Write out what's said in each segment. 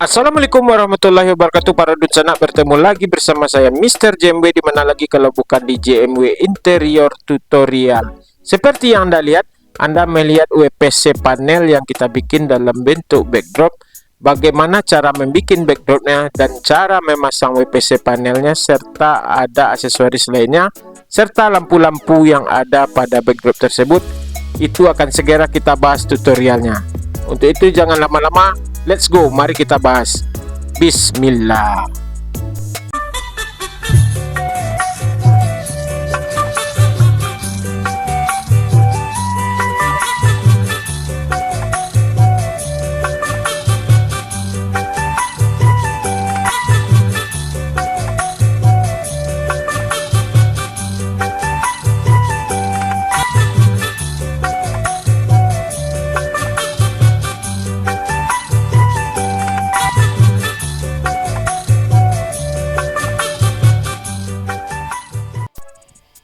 Assalamualaikum warahmatullahi wabarakatuh para dudsana, bertemu lagi bersama saya Mr. JMW, di mana lagi kalau bukan di JMW Interior Tutorial. Seperti yang Anda lihat, Anda melihat WPC panel yang kita bikin dalam bentuk backdrop. Bagaimana cara membuat backdropnya dan cara memasang WPC panelnya, serta ada aksesoris lainnya, serta lampu-lampu yang ada pada backdrop tersebut. Itu akan segera kita bahas tutorialnya. Untuk itu jangan lama-lama, let's go, mari kita bahas. Bismillah.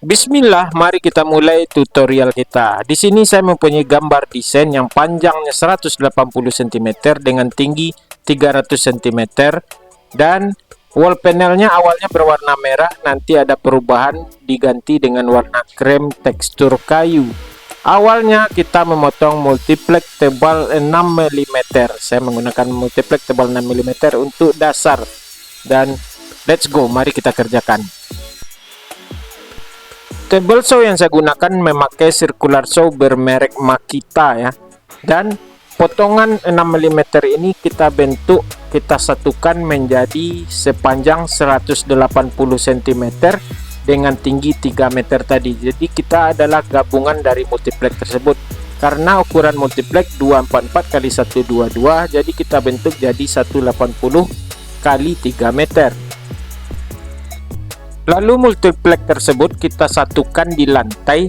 Bismillah, mari kita mulai tutorial kita. Di sini saya mempunyai gambar desain yang panjangnya 180 cm dengan tinggi 300 cm, dan wall panelnya awalnya berwarna merah, nanti ada perubahan diganti dengan warna krem tekstur kayu. Awalnya kita memotong multiplex tebal 6 mm. Saya menggunakan multiplex tebal 6 mm untuk dasar, dan let's go, mari kita kerjakan. Table saw yang saya gunakan memakai circular saw bermerek Makita ya, dan potongan 6 mm ini kita bentuk, kita satukan menjadi sepanjang 180 cm dengan tinggi 3 meter tadi. Jadi kita adalah gabungan dari multiplex tersebut. Karena ukuran multiplex 244 kali 122, jadi kita bentuk jadi 180 kali 3 meter. Lalu multiplex tersebut kita satukan di lantai,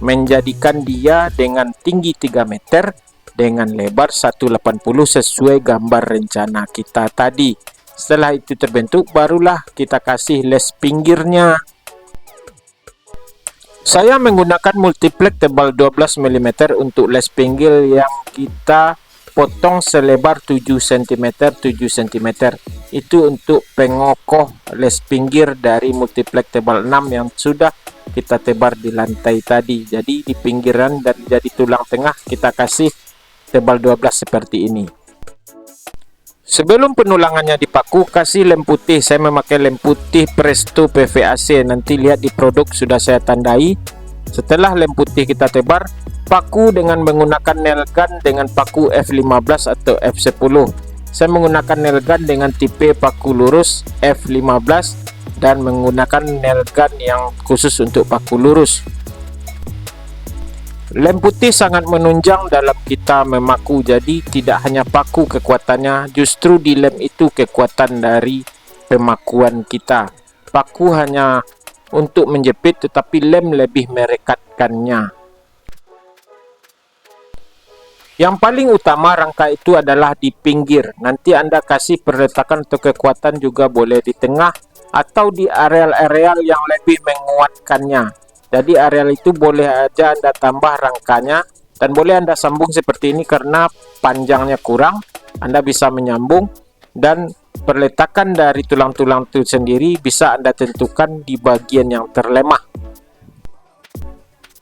menjadikan dia dengan tinggi 3 meter dengan lebar 180 sesuai gambar rencana kita tadi. Setelah itu terbentuk, barulah kita kasih les pinggirnya. Saya menggunakan multiplex tebal 12 mm untuk les pinggir yang kita potong selebar 7 cm 7 cm. Itu untuk pengokoh les pinggir dari multiplex tebal 6 yang sudah kita tebar di lantai tadi. Jadi di pinggiran dan jadi tulang tengah kita kasih tebal 12 seperti ini. Sebelum penulangannya dipaku, kasih lem putih. Saya memakai lem putih Presto PVAC. Nanti lihat di produk sudah saya tandai. Setelah lem putih kita tebar, paku dengan menggunakan nail gun dengan paku F15 atau F10. Saya menggunakan nail gun dengan tipe paku lurus F15 dan menggunakan nail gun yang khusus untuk paku lurus. Lem putih sangat menunjang dalam kita memaku, jadi tidak hanya paku kekuatannya, justru di lem itu kekuatan dari pemakuan kita. Paku hanya untuk menjepit, tetapi lem lebih merekatkannya. Yang paling utama rangka itu adalah di pinggir. Nanti Anda kasih perletakan atau kekuatan juga boleh di tengah atau di areal-areal yang lebih menguatkannya. Jadi areal itu boleh aja Anda tambah rangkanya, dan boleh Anda sambung seperti ini karena panjangnya kurang. Anda bisa menyambung, dan perletakan dari tulang-tulang itu sendiri bisa Anda tentukan di bagian yang terlemah.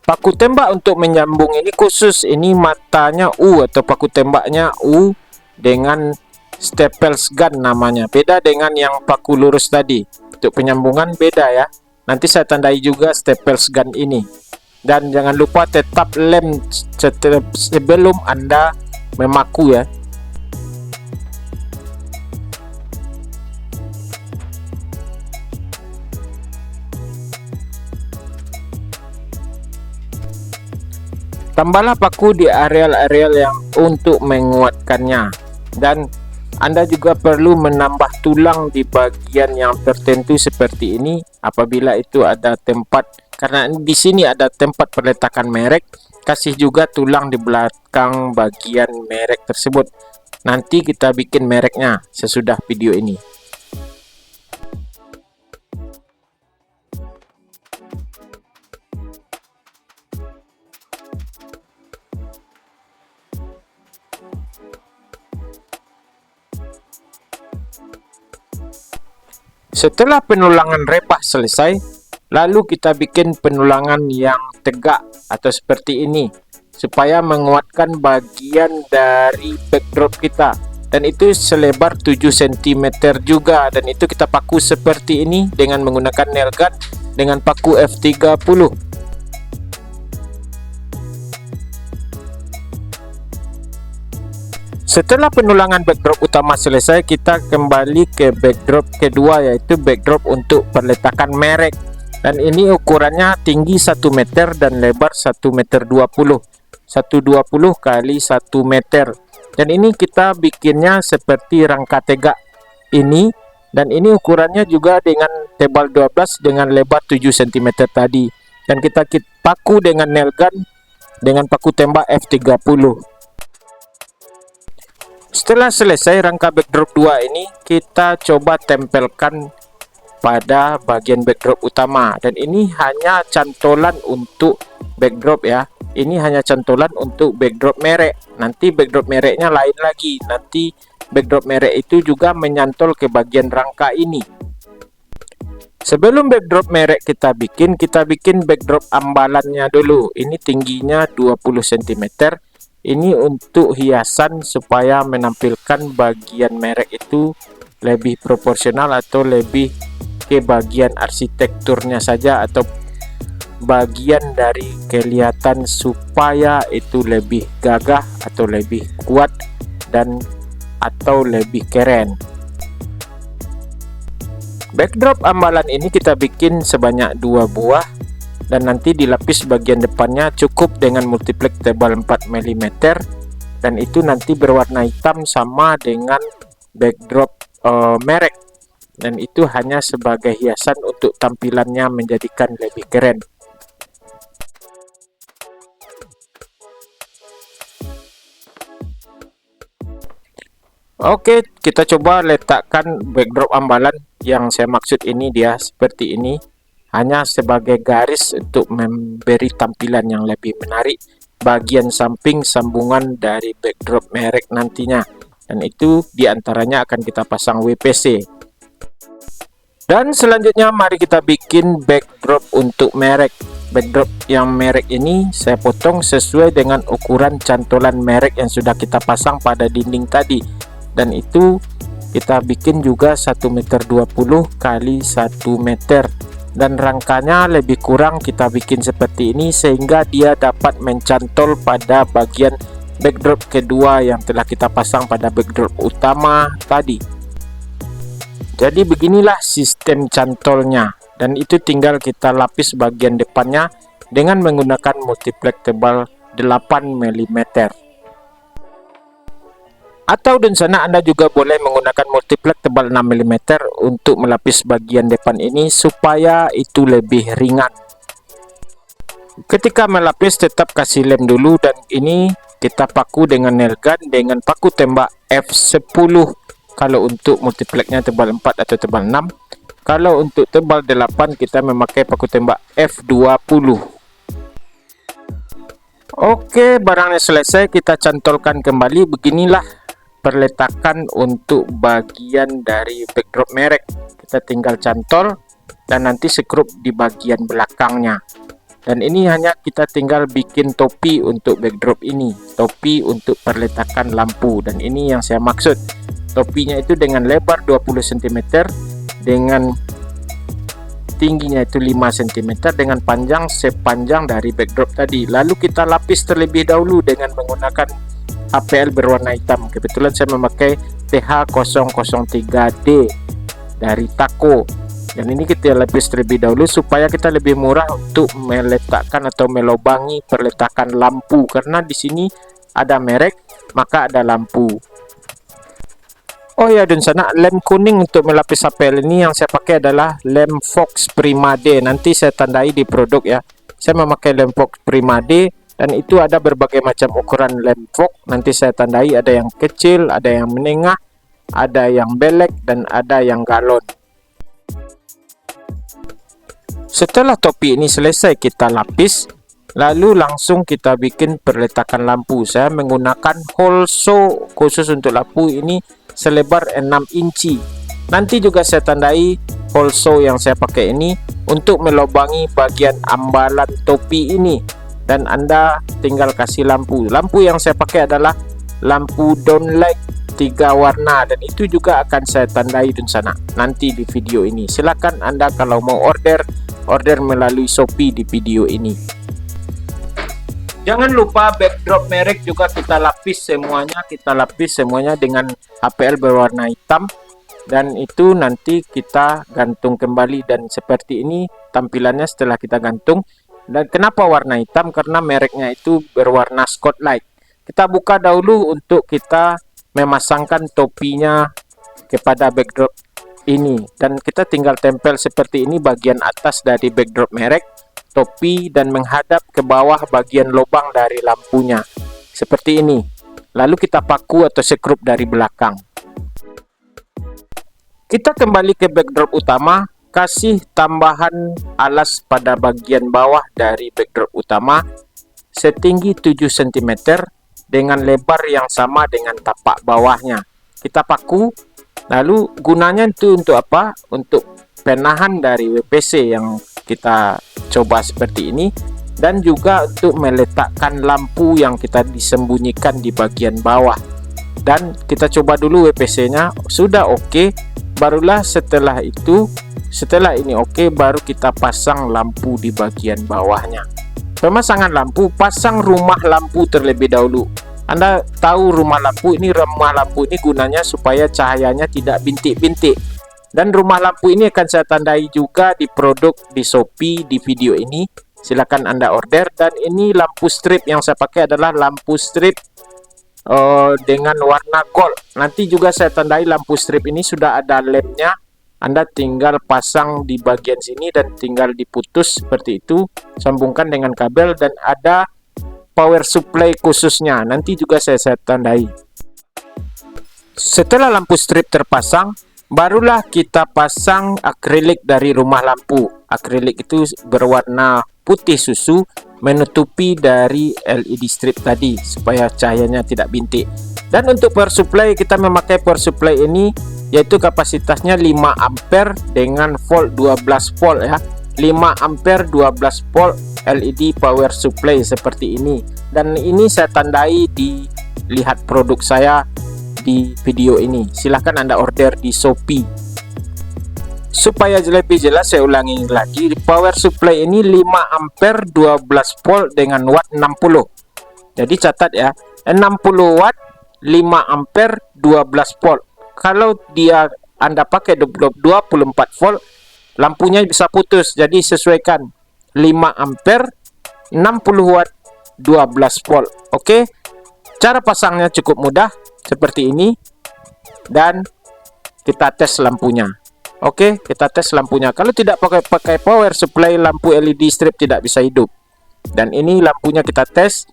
Paku tembak untuk menyambung ini khusus, ini matanya U atau paku tembaknya U dengan staples gun namanya. Beda dengan yang paku lurus tadi. Untuk penyambungan beda ya. Nanti saya tandai juga staples gun ini. Dan jangan lupa tetap lem sebelum Anda memaku ya. Tambahlah paku di areal-areal yang untuk menguatkannya, dan Anda juga perlu menambah tulang di bagian yang tertentu seperti ini apabila itu ada tempat, karena di sini ada tempat perletakan merek. Kasih juga tulang di belakang bagian merek tersebut. Nanti kita bikin mereknya sesudah video ini. Setelah penulangan rebah selesai, lalu kita bikin penulangan yang tegak atau seperti ini, supaya menguatkan bagian dari backdrop kita. Dan itu selebar 7 cm juga, dan itu kita paku seperti ini dengan menggunakan nail gun dengan paku F30. Setelah penulangan backdrop utama selesai, kita kembali ke backdrop kedua, yaitu backdrop untuk perletakan merek. Dan ini ukurannya tinggi 1 meter dan lebar 1,20 meter, 120 kali 1 meter. Dan ini kita bikinnya seperti rangka tegak ini, dan ini ukurannya juga dengan tebal 12 dengan lebar 7 cm tadi. Dan kita paku dengan nail gun dengan paku tembak F30. Setelah selesai rangka backdrop 2 ini, kita coba tempelkan pada bagian backdrop utama. Dan ini hanya cantolan untuk backdrop ya. Ini hanya cantolan untuk backdrop merek. Nanti backdrop mereknya lain lagi. Nanti backdrop merek itu juga menyantol ke bagian rangka ini. Sebelum backdrop merek kita bikin backdrop ambalannya dulu. Ini tingginya 20 cm. Ini untuk hiasan supaya menampilkan bagian merek itu lebih proporsional atau lebih ke bagian arsitekturnya saja, atau bagian dari kelihatan supaya itu lebih gagah atau lebih kuat dan atau lebih keren. Backdrop ambalan ini kita bikin sebanyak 2 buah. Dan nanti dilapis bagian depannya cukup dengan multiplex tebal 4 mm, dan itu nanti berwarna hitam sama dengan backdrop merek, dan itu hanya sebagai hiasan untuk tampilannya menjadikan lebih keren. Oke, kita coba letakkan backdrop ambalan yang saya maksud ini, dia seperti ini. Hanya sebagai garis untuk memberi tampilan yang lebih menarik bagian samping sambungan dari backdrop merek nantinya. Dan itu diantaranya akan kita pasang WPC. Dan selanjutnya mari kita bikin backdrop untuk merek. Backdrop yang merek ini saya potong sesuai dengan ukuran cantolan merek yang sudah kita pasang pada dinding tadi. Dan itu kita bikin juga 1,20 meter kali 1 meter. Dan rangkanya lebih kurang kita bikin seperti ini sehingga dia dapat mencantol pada bagian backdrop kedua yang telah kita pasang pada backdrop utama tadi. Jadi beginilah sistem cantolnya, dan itu tinggal kita lapis bagian depannya dengan menggunakan multiplex tebal 8 mm. Atau di sana Anda juga boleh menggunakan multiplex tebal 6 mm untuk melapis bagian depan ini supaya itu lebih ringan. Ketika melapis tetap kasih lem dulu, dan ini kita paku dengan nail gun dengan paku tembak F10 kalau untuk multiplexnya tebal 4 atau tebal 6. Kalau untuk tebal 8 kita memakai paku tembak F20. Oke, barangnya selesai, kita cantolkan kembali. Beginilah perletakan untuk bagian dari backdrop merek. Kita tinggal cantol dan nanti sekrup di bagian belakangnya. Dan ini hanya kita tinggal bikin topi untuk backdrop ini, topi untuk perletakan lampu. Dan ini yang saya maksud, topinya itu dengan lebar 20 cm, dengan tingginya itu 5 cm, dengan panjang sepanjang dari backdrop tadi. Lalu kita lapis terlebih dahulu dengan menggunakan HPL berwarna hitam. Kebetulan saya memakai TH003D dari Taco, dan ini kita lapis terlebih dahulu supaya kita lebih murah untuk meletakkan atau melobangi perletakan lampu, karena di sini ada merek maka ada lampu. Oh ya, dan sana lem kuning untuk melapis HPL ini yang saya pakai adalah lem Fox Prima D. Nanti saya tandai di produk ya. Saya memakai lem Fox Prima D, dan itu ada berbagai macam ukuran lem Fox. Nanti saya tandai, ada yang kecil, ada yang menengah, ada yang belek, dan ada yang galon. Setelah topi ini selesai kita lapis, Lalu langsung kita bikin perletakan lampu. Saya menggunakan hole saw khusus untuk lampu ini selebar 6 inci. Nanti juga saya tandai hole saw yang saya pakai ini untuk melubangi bagian ambalan topi ini. Dan Anda tinggal kasih lampu. Lampu yang saya pakai adalah lampu downlight 3 warna, dan itu juga akan saya tandai di sana nanti di video ini. Silakan Anda kalau mau order melalui Shopee di video ini. Jangan lupa backdrop merek juga kita lapis semuanya dengan HPL berwarna hitam, dan itu nanti kita gantung kembali, dan seperti ini tampilannya setelah kita gantung. Dan kenapa warna hitam? Karena mereknya itu berwarna spotlight. Kita buka dahulu untuk kita memasangkan topinya kepada backdrop ini, dan kita tinggal tempel seperti ini bagian atas dari backdrop merek topi dan menghadap ke bawah bagian lubang dari lampunya seperti ini. Lalu kita paku atau sekrup dari belakang. Kita kembali ke backdrop utama, kasih tambahan alas pada bagian bawah dari backdrop utama setinggi 7 cm dengan lebar yang sama dengan tapak bawahnya. Kita paku. Lalu gunanya itu untuk apa? Untuk penahan dari WPC yang kita coba seperti ini, dan juga untuk meletakkan lampu yang kita disembunyikan di bagian bawah. Dan kita coba dulu WPC nya sudah oke, barulah setelah ini oke, baru kita pasang lampu di bagian bawahnya. Pemasangan lampu, pasang rumah lampu terlebih dahulu. Anda tahu rumah lampu ini gunanya supaya cahayanya tidak bintik-bintik. Dan rumah lampu ini akan saya tandai juga di produk di Shopee di video ini. Silakan Anda order. Dan ini lampu strip yang saya pakai adalah lampu strip dengan warna gold. Nanti juga saya tandai lampu strip ini sudah ada lemnya. Anda tinggal pasang di bagian sini dan tinggal diputus seperti itu, sambungkan dengan kabel, dan ada power supply khususnya. Nanti juga saya tandai. Setelah lampu strip terpasang, barulah kita pasang akrilik dari rumah lampu. Akrilik itu berwarna putih susu, menutupi dari LED strip tadi supaya cahayanya tidak bintik. Dan untuk power supply, kita memakai power supply ini yaitu kapasitasnya 5 ampere dengan volt 12 volt ya. 5 ampere 12 volt LED power supply seperti ini. Dan ini saya tandai di lihat produk saya di video ini. Silahkan Anda order di Shopee. Supaya lebih jelas saya ulangi lagi, power supply ini 5 ampere 12 volt dengan watt 60. Jadi catat ya, 60 watt 5 ampere 12 volt. Kalau Anda pakai 24 volt, lampunya bisa putus. Jadi sesuaikan 5 ampere 60 watt 12 volt. Oke. Cara pasangnya cukup mudah seperti ini, dan kita tes lampunya. Oke, kita tes lampunya. Kalau tidak pakai power supply, lampu LED strip tidak bisa hidup. Dan ini lampunya kita tes,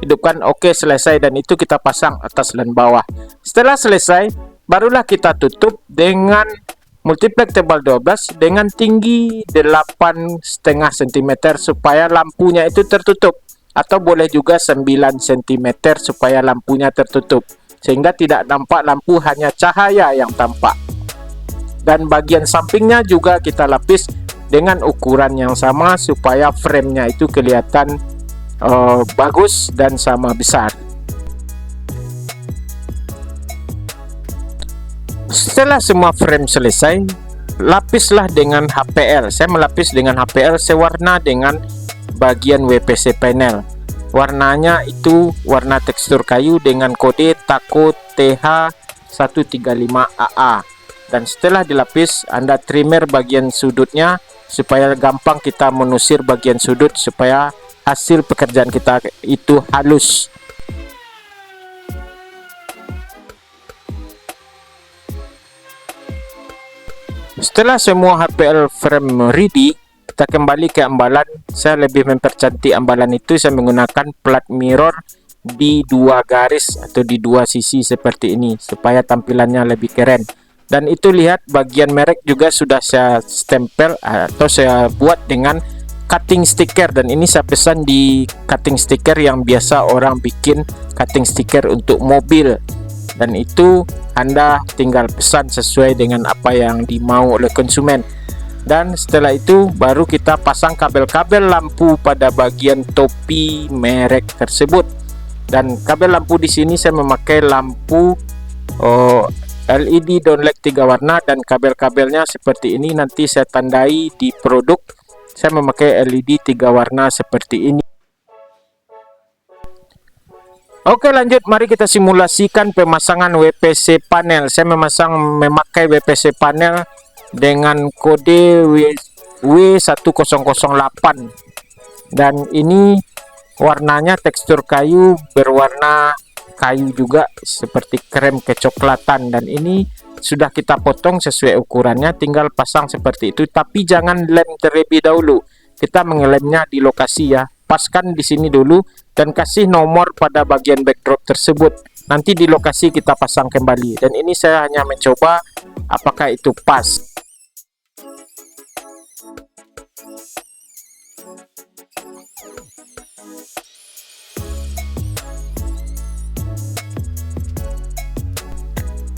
hidupkan. Oke, selesai. Dan itu kita pasang atas dan bawah. Setelah selesai, barulah kita tutup dengan multiplex tebal 12 dengan tinggi 8,5 cm supaya lampunya itu tertutup, atau boleh juga 9 cm supaya lampunya tertutup, sehingga tidak nampak lampu, hanya cahaya yang tampak. Dan bagian sampingnya juga kita lapis dengan ukuran yang sama supaya framenya itu kelihatan bagus dan sama besar. Setelah semua frame selesai, lapislah dengan HPL. Saya melapis dengan HPL sewarna dengan bagian WPC panel. Warnanya itu warna tekstur kayu dengan kode TACO TH135AA. Dan setelah dilapis, Anda trimmer bagian sudutnya supaya gampang kita menusir bagian sudut, supaya hasil pekerjaan kita itu halus. Setelah semua HPL frame ready, kita kembali ke ambalan. Saya lebih mempercantik ambalan itu, saya menggunakan plat mirror di 2 garis atau di 2 sisi seperti ini supaya tampilannya lebih keren. Dan itu lihat bagian merek juga sudah saya stempel atau saya buat dengan cutting stiker, dan ini saya pesan di cutting stiker yang biasa orang bikin cutting stiker untuk mobil, dan itu Anda tinggal pesan sesuai dengan apa yang dimau oleh konsumen. Dan setelah itu baru kita pasang kabel-kabel lampu pada bagian topi merek tersebut. Dan kabel lampu di sini saya memakai lampu LED downlight 3 warna, dan kabel-kabelnya seperti ini, nanti saya tandai di produk. Saya memakai LED 3 warna seperti ini. Oke, lanjut, mari kita simulasikan pemasangan WPC panel. Saya memakai WPC panel dengan kode W1008, dan ini warnanya tekstur kayu berwarna kayu juga seperti krem kecoklatan, dan ini sudah kita potong sesuai ukurannya, tinggal pasang seperti itu. Tapi jangan lem terlebih dahulu, kita mengelemnya di lokasi ya. Paskan di sini dulu dan kasih nomor pada bagian backdrop tersebut, nanti di lokasi kita pasang kembali. Dan ini saya hanya mencoba apakah itu pas.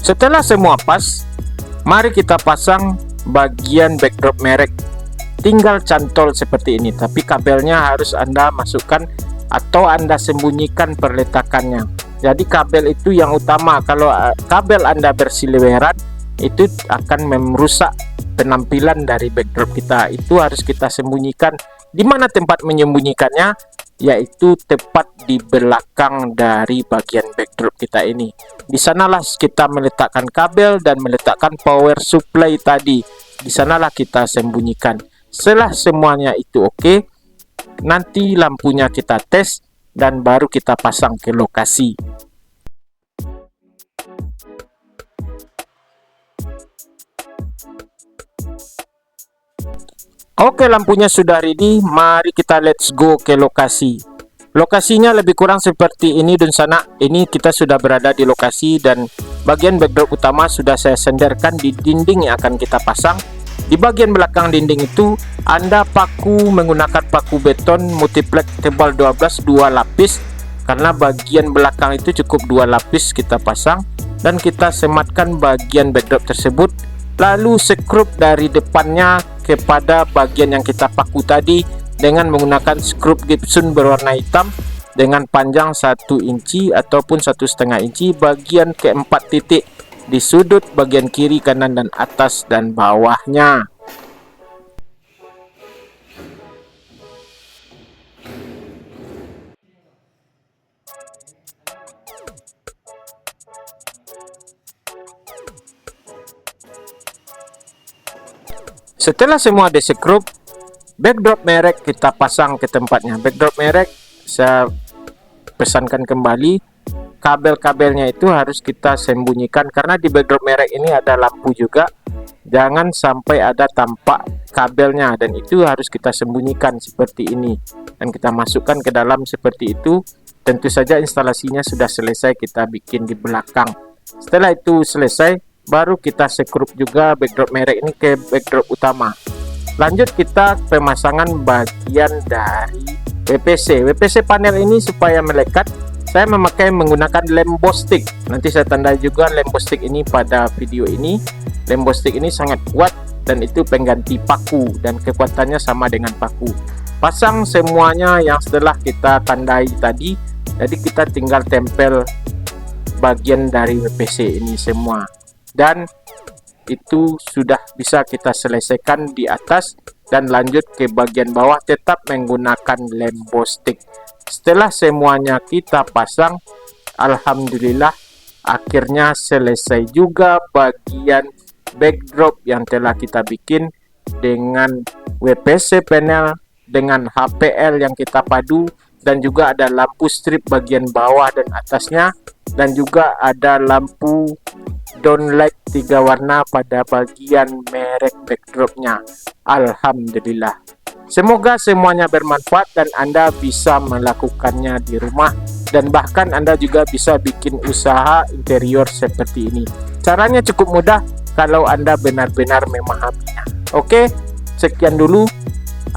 Setelah semua pas, mari kita pasang bagian backdrop merek. Tinggal cantol seperti ini, tapi kabelnya harus Anda masukkan atau Anda sembunyikan perletakannya. Jadi kabel itu yang utama. Kalau kabel Anda bersiliweran, itu akan merusak penampilan dari backdrop kita. Itu harus kita sembunyikan. Di mana tempat menyembunyikannya? Yaitu tepat di belakang dari bagian backdrop kita ini. Di sanalah kita meletakkan kabel dan meletakkan power supply tadi. Di sanalah kita sembunyikan. Setelah semuanya itu oke, nanti lampunya kita tes dan baru kita pasang ke lokasi. Oke, lampunya sudah ready, mari kita let's go ke lokasi. Lokasinya lebih kurang seperti ini dan sana. Ini kita sudah berada di lokasi, dan bagian backdrop utama sudah saya senderkan di dinding yang akan kita pasang. Di bagian belakang dinding itu Anda paku menggunakan paku beton multiplex tebal 12 2 lapis, karena bagian belakang itu cukup 2 lapis kita pasang. Dan kita sematkan bagian backdrop tersebut, lalu skrup dari depannya kepada bagian yang kita paku tadi dengan menggunakan skrup Gibson berwarna hitam dengan panjang 1 inci ataupun 1,5 inci bagian keempat titik di sudut bagian kiri, kanan, dan atas dan bawahnya. Setelah semua disekrup, backdrop merek kita pasang ke tempatnya. Backdrop merek saya pesankan kembali, kabel-kabelnya itu harus kita sembunyikan, karena di backdrop merek ini ada lampu juga. Jangan sampai ada tampak kabelnya, dan itu harus kita sembunyikan seperti ini. Dan kita masukkan ke dalam seperti itu. Tentu saja instalasinya sudah selesai, kita bikin di belakang. Setelah itu selesai, baru kita sekrup juga backdrop merek ini ke backdrop utama. Lanjut kita pemasangan bagian dari WPC panel ini supaya melekat. Saya menggunakan lembo stick. Nanti saya tandai juga lembo stick ini pada video ini. Lembo stick ini sangat kuat dan itu pengganti paku, dan kekuatannya sama dengan paku. Pasang semuanya yang setelah kita tandai tadi. Jadi kita tinggal tempel bagian dari WPC ini semua. Dan itu sudah bisa kita selesaikan di atas, dan lanjut ke bagian bawah tetap menggunakan lembo stick. Setelah semuanya kita pasang, alhamdulillah akhirnya selesai juga bagian backdrop yang telah kita bikin dengan WPC panel dengan HPL yang kita padu, dan juga ada lampu strip bagian bawah dan atasnya, dan juga ada lampu downlight 3 warna pada bagian merek backdropnya. Alhamdulillah, semoga semuanya bermanfaat dan Anda bisa melakukannya di rumah, dan bahkan Anda juga bisa bikin usaha interior seperti ini. Caranya cukup mudah kalau Anda benar-benar memahaminya. Oke, sekian dulu.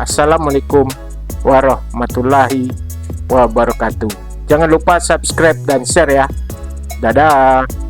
Assalamualaikum warahmatullahi wabarakatuh. Jangan lupa subscribe dan share ya. Dadah.